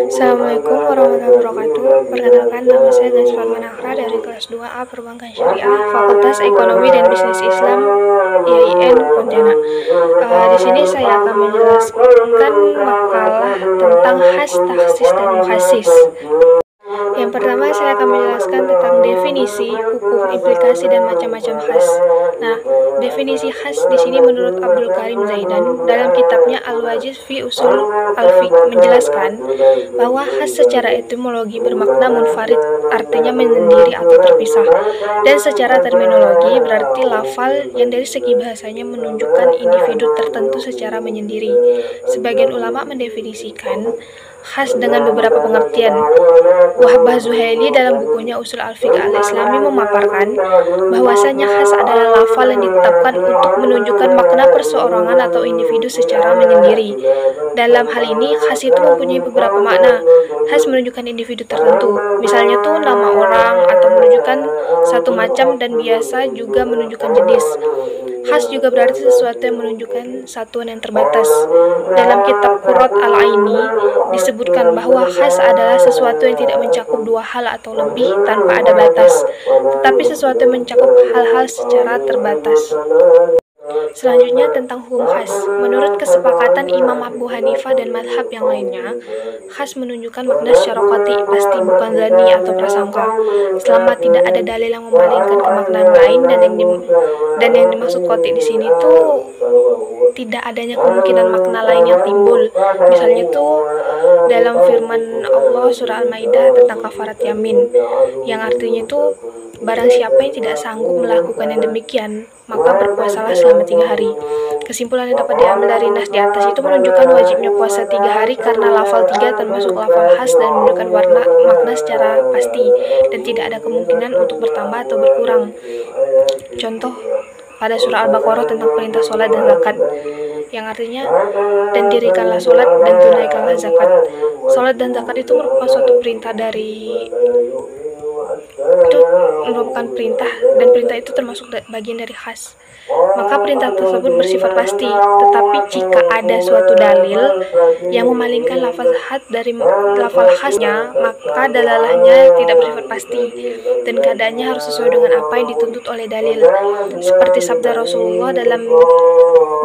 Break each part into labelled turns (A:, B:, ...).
A: Assalamualaikum warahmatullahi wabarakatuh. Perkenalkan, nama saya Gasfar Manakra dari kelas 2A Perbankan Syariah, Fakultas Ekonomi dan Bisnis Islam IAIN Pontianak. Di sini saya akan menjelaskan makalah tentang khas, taksis, dan mukhasis. Yang pertama, saya akan menjelaskan tentang definisi, hukum, implikasi, dan macam-macam khas. Nah, definisi khas di sini menurut Abdul Karim Zaidan dalam kitabnya Al-Wajiz fi Usul Al-Fiqh menjelaskan bahwa khas secara etimologi bermakna munfarid, artinya menyendiri atau terpisah, dan secara terminologi berarti lafal yang dari segi bahasanya menunjukkan individu tertentu secara menyendiri. Sebagian ulama mendefinisikan khas dengan beberapa pengertian. Wahbah Zuhaili dalam bukunya Usul Al-Fiqh Al-Islami memaparkan bahwasanya khas adalah lafal yang ditetapkan untuk menunjukkan makna perseorangan atau individu secara menyendiri. Dalam hal ini, khas itu mempunyai beberapa makna. Khas menunjukkan individu tertentu, misalnya tuh nama orang atau menunjukkan satu macam, dan biasa juga menunjukkan jenis. Khas juga berarti sesuatu yang menunjukkan satuan yang terbatas. Dalam kitab Qurrat Al-Aini disebutkan bahwa khas adalah sesuatu yang tidak mencakup dua hal atau lebih tanpa ada batas, tetapi sesuatu yang mencakup hal-hal secara terbatas. Selanjutnya tentang hukum khas. Menurut kesepakatan Imam Abu Hanifah dan madhab yang lainnya, khas menunjukkan makna secara qati, pasti, bukan zani atau prasangka. Selama tidak ada dalil yang memalingkan ke makna lain, dan yang dimaksud qati di sini tuh tidak adanya kemungkinan makna lain yang timbul. Misalnya tuh dalam firman Allah surah Al-Maidah tentang kafarat yamin, yang artinya itu barang siapa yang tidak sanggup melakukan yang demikian, maka berpuasalah selama 3 hari. Kesimpulan yang dapat diambil dari nas di atas itu menunjukkan wajibnya puasa 3 hari karena lafal 3 termasuk lafal khas dan menunjukkan makna secara pasti dan tidak ada kemungkinan untuk bertambah atau berkurang. Contoh pada surah Al-Baqarah tentang perintah sholat dan zakat, yang artinya, dan dirikanlah sholat dan tunaikanlah zakat. Sholat dan zakat itu merupakan suatu perintah perintah, dan perintah itu termasuk bagian dari khas. Maka perintah tersebut bersifat pasti, tetapi jika ada suatu dalil yang memalingkan lafaz khas dari lafal khasnya, maka dalalahnya tidak bersifat pasti dan keadaannya harus sesuai dengan apa yang dituntut oleh dalil. Seperti sabda Rasulullah dalam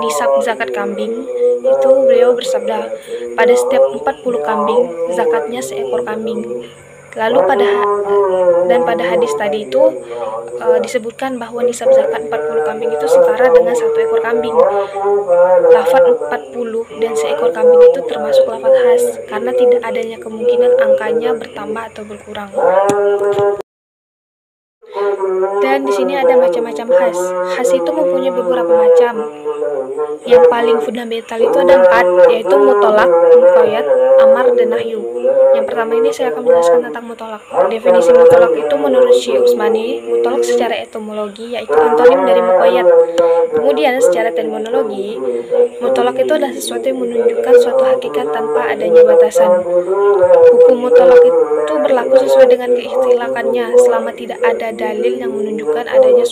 A: nisab zakat kambing, itu beliau bersabda, pada setiap 40 kambing zakatnya seekor kambing. Lalu pada hadis tadi itu disebutkan bahwa nisab zakat 40 kambing itu setara dengan 1 ekor kambing. Lafaz 40 dan seekor kambing itu termasuk lafaz khas karena tidak adanya kemungkinan angkanya bertambah atau berkurang. Dan di sini ada macam-macam khas. Khas itu mempunyai beberapa macam. Yang paling fundamental itu ada 4, yaitu mutolak, muqayyad, amar, dan nahyu. Yang pertama ini saya akan menjelaskan tentang mutolak. Definisi mutolak itu menurut Syekh Utsmani, mutolak secara etimologi yaitu antonim dari muqayyad. Kemudian secara terminologi, mutolak itu adalah sesuatu yang menunjukkan suatu hakikat tanpa adanya batasan. Hukum mutolak itu berlaku sesuai dengan keikhtilakannya selama tidak ada dalil yang menunjukkan adanya